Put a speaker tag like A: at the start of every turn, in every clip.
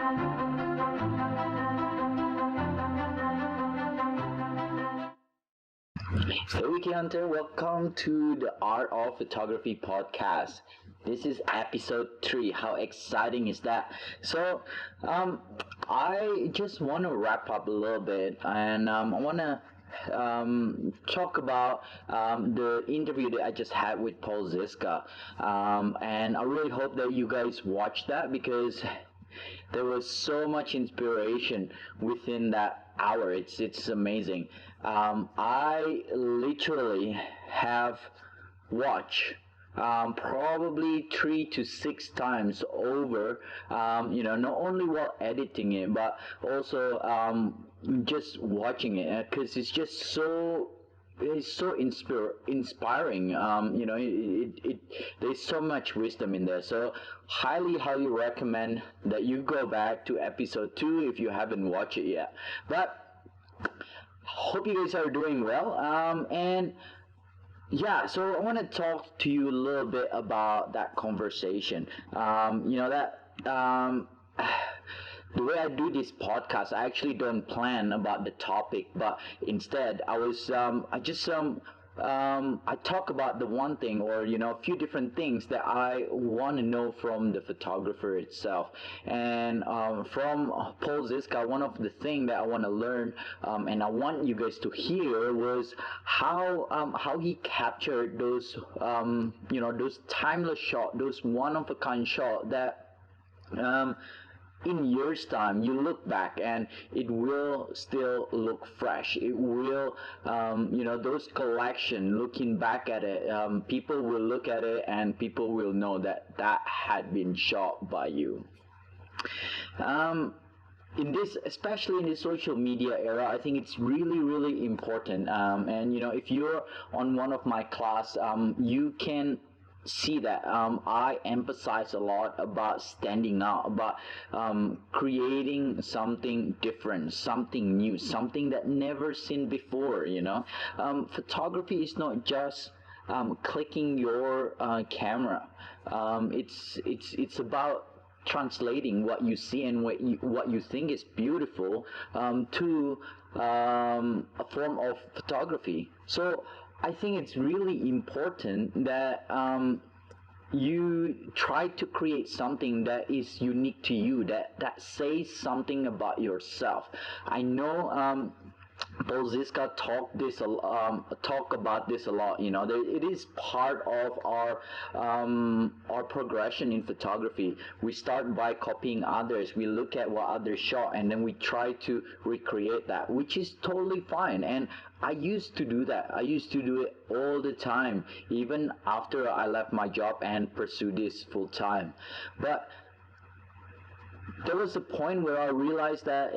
A: Hey Wiki Hunter, welcome to the Art of Photography podcast. This is episode 3. How exciting is that? So, I just want to wrap up a little bit and I want to talk about the interview that I just had with Paul Zizka. And I really hope that you guys watched that because there was so much inspiration within that hour. It's amazing. I literally have watched probably 3 to 6 times over. Not only while editing it, but also just watching it because it's so inspiring. There's so much wisdom in there. So highly recommend that you go back to episode 2 if you haven't watched it yet. But hope you guys are doing well. And yeah, so I want to talk to you a little bit about that conversation. The way I do this podcast, I actually don't plan about the topic, but instead I talk about the one thing or a few different things that I want to know from the photographer itself. And from Paul Zizka, one of the things that I want to learn and I want you guys to hear was how he captured those those timeless shots, those one of a kind shot that in years time you look back and it will still look fresh. It will those collection, looking back at it, people will look at it and people will know that had been shot by you. In this, especially in the social media era, I think it's really important. And if you're on one of my class, you can see that I emphasize a lot about standing out, about creating something different, something new, something that never seen before. Photography is not just clicking your camera. It's about translating what you see and what you think is beautiful to a form of photography. So I think it's really important that you try to create something that is unique to you, that says something about yourself. I know Paul Zizka talk about this a lot. It is part of our progression in photography. We start by copying others. We look at what others shot, and then we try to recreate that, which is totally fine. And I used to do that. I used to do it all the time, even after I left my job and pursued this full time. But there was a point where I realized that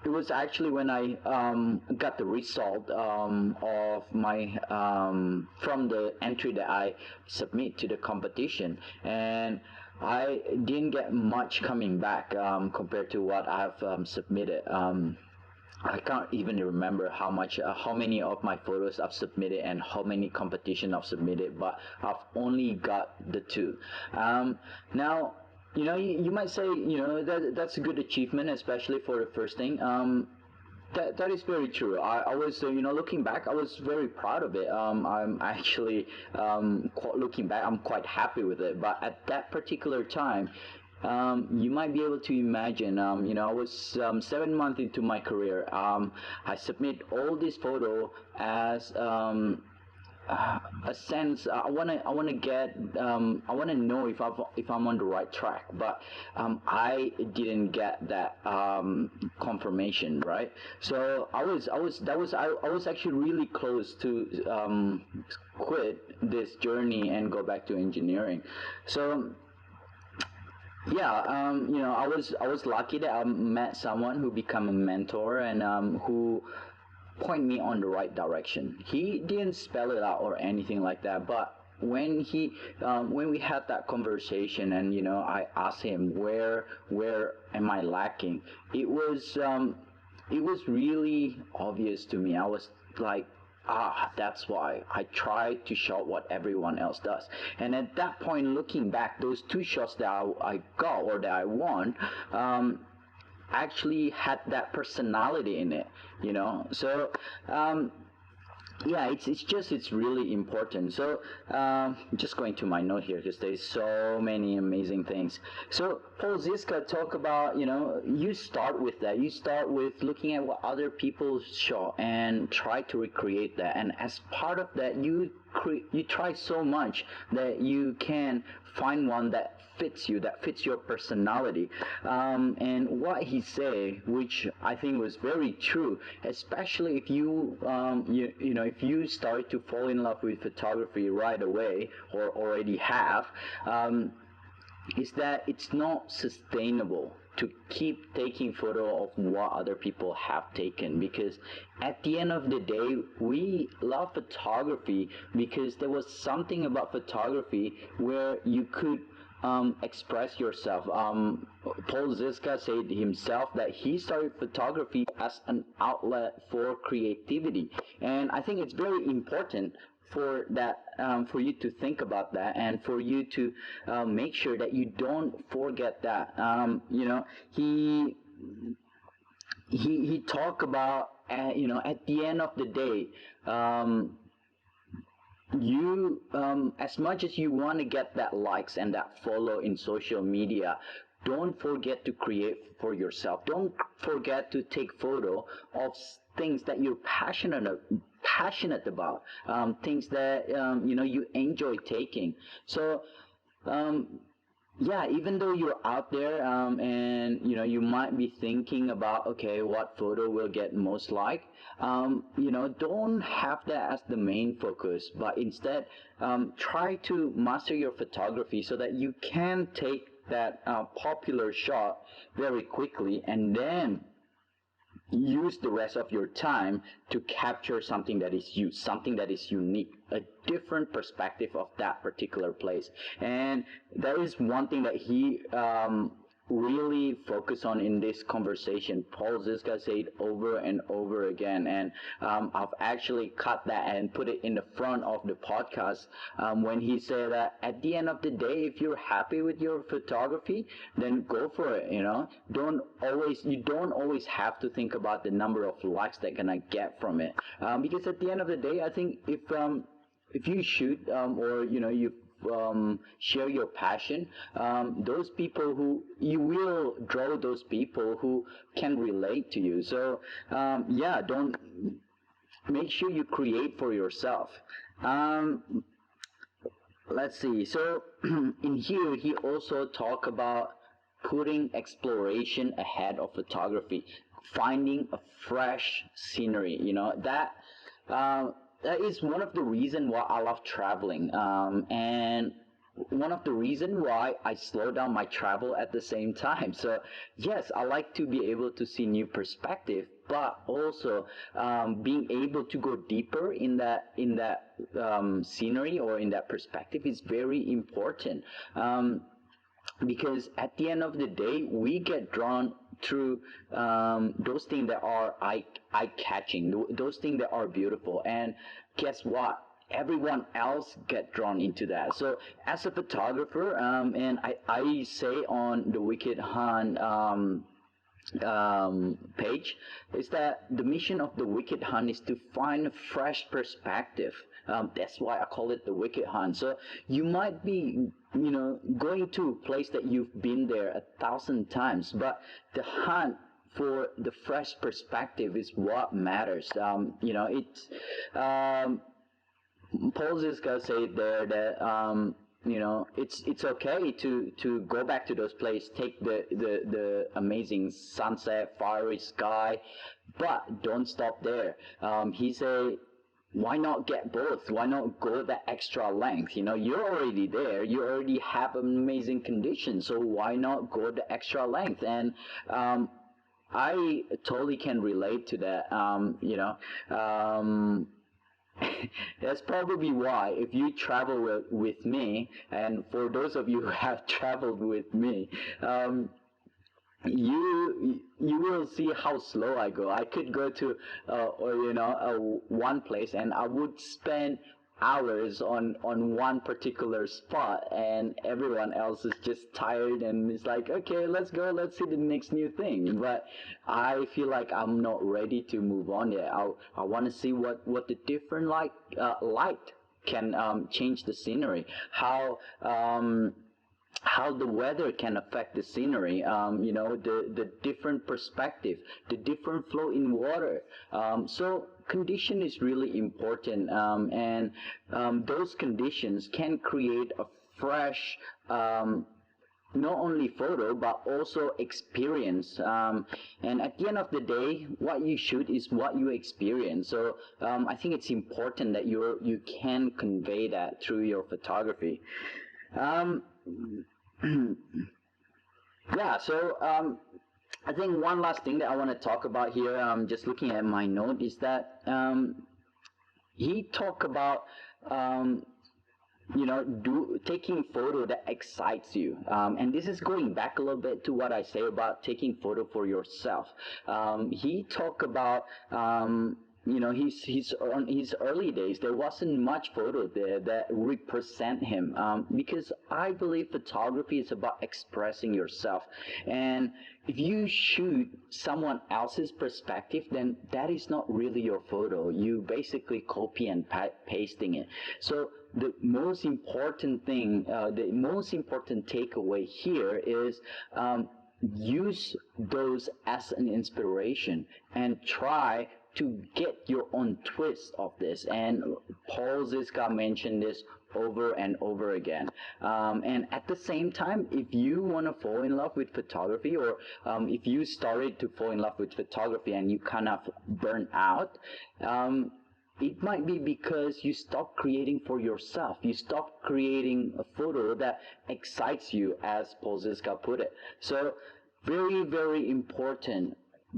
A: it was actually when I got the result of my from the entry that I submit to the competition, and I didn't get much coming back compared to what I've submitted. I can't even remember how many of my photos I've submitted and how many competition I've submitted, but I've only got the 2. Now, you might say, that's a good achievement, especially for the first thing. That is very true. I was, looking back, I was very proud of it. I'm actually, looking back, I'm quite happy with it. But at that particular time, you might be able to imagine, I was 7 months into my career. I submit all this photo as a sense. I wanna get I wanna know if I'm on the right track, but I didn't get that confirmation, right? So I was actually really close to quit this journey and go back to engineering. So yeah, I was lucky that I met someone who became a mentor and who point me on the right direction. He didn't spell it out or anything like that, but when we had that conversation and I asked him where am I lacking, it was really obvious to me. I was like, that's why I try to shot what everyone else does. And at that point, looking back, those two shots that I got or that I won, actually had that personality in it, so yeah, it's really important. So just going to my note here because there's so many amazing things. So Paul Zizka talk about, you start with that. You start with looking at what other people show and try to recreate that. And as part of that, you try so much that you can find one that fits you, that fits your personality. And what he said, which I think was very true, especially if if you start to fall in love with photography right away or already have, is that it's not sustainable to keep taking photo of what other people have taken, because at the end of the day we love photography because there was something about photography where you could express yourself. Paul Zizka said himself that he started photography as an outlet for creativity, and I think it's very important for that, for you to think about that, and for you to make sure that you don't forget that. He talked about, at the end of the day, you as much as you want to get that likes and that follow in social media, don't forget to create for yourself. Don't forget to take photo of things that you're passionate about, things that you enjoy taking. So yeah, even though you're out there, and you might be thinking about, okay, what photo will get most like, don't have that as the main focus, but instead try to master your photography so that you can take that popular shot very quickly, and then use the rest of your time to capture something that is you, something that is unique, a different perspective of that particular place. And that is one thing that he really focused on in this conversation. Paul Zizka said over and over again, and I've actually cut that and put it in the front of the podcast, when he said that at the end of the day, if you're happy with your photography, then go for it. You don't always have to think about the number of likes that you're gonna get from it, because at the end of the day, I think if you shoot, or you share your passion, those people who you will draw, those people who can relate to you. So yeah, don't make sure you create for yourself. Let's see. So in here, he also talk about putting exploration ahead of photography, finding a fresh scenery. That is one of the reason why I love traveling, and one of the reason why I slow down my travel at the same time. So yes, I like to be able to see new perspective, but also being able to go deeper in that scenery or in that perspective is very important. Because at the end of the day, we get drawn through those things that are eye-catching, those things that are beautiful. And guess what? Everyone else get drawn into that. So as a photographer, and I say on the Wicked Hunt page, is that the mission of the Wicked Hunt is to find a fresh perspective. That's why I call it the Wicked Hunt. So you might be, going to a place that you've been there 1,000 times, but the hunt for the fresh perspective is what matters. It's Paul Zizka said there that it's okay to go back to those places, take the amazing sunset, fiery sky, but don't stop there. He said, why not get both? Why not go that extra length? You're already there. You already have amazing conditions. So why not go the extra length? And I totally can relate to that. That's probably why, if you travel with me, and for those of you who have traveled with me, you will see how slow I go. I could go to or one place, and I would spend hours on one particular spot, and everyone else is just tired and it's like, okay, let's go, let's see the next new thing. But I feel like I'm not ready to move on yet. I want to see what the different light can change the scenery, how the weather can affect the scenery, the different perspective, the different flow in water. So condition is really important, and those conditions can create a fresh, not only photo but also experience, and at the end of the day what you shoot is what you experience. So I think it's important that you can convey that through your photography. um, yeah, so I think one last thing that I want to talk about here, just looking at my note, is that he talked about um, do taking photo that excites you, and this is going back a little bit to what I say about taking photo for yourself. He talked about he's on his early days there wasn't much photo there that represent him, because I believe photography is about expressing yourself, and if you shoot someone else's perspective, then that is not really your photo. You basically copy and pasting it. So the most important thing, the most important takeaway here is, use those as an inspiration and try to get your own twist of this. And Paul Zizka mentioned this over and over again. And at the same time, if you want to fall in love with photography, or if you started to fall in love with photography and you kind of burn out, it might be because you stop creating for yourself. You stop creating a photo that excites you, as Paul Zizka put it. So very, very important.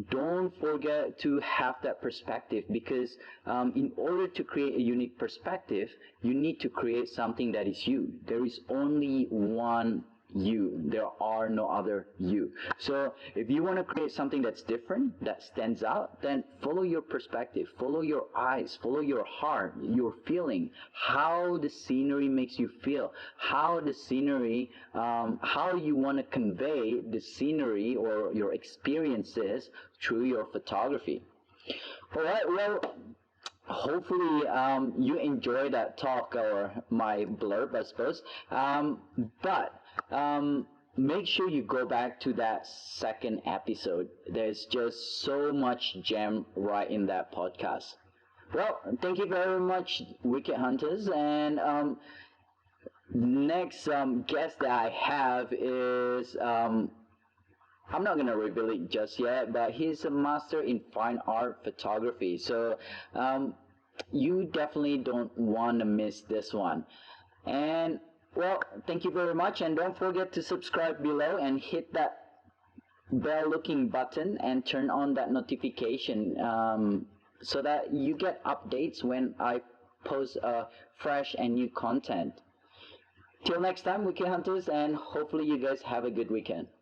A: Don't forget to have that perspective, because in order to create a unique perspective, you need to create something that is you. There is only one you. There are no other you. So if you want to create something that's different, that stands out, then follow your perspective, follow your eyes, follow your heart, your feeling, how the scenery makes you feel, how the scenery, how you want to convey the scenery or your experiences through your photography. All right, well, hopefully you enjoy that talk, or my blurb, I suppose. But make sure you go back to that second episode. There's just so much gem right in that podcast. Well, thank you very much, Wicked Hunters. And next guest that I have is, I'm not gonna reveal it just yet, but he's a master in fine art photography. So you definitely don't want to miss this one. And well, thank you very much, and don't forget to subscribe below and hit that bell looking button and turn on that notification, so that you get updates when I post fresh and new content. Till next time, Wiki Hunters, and hopefully you guys have a good weekend.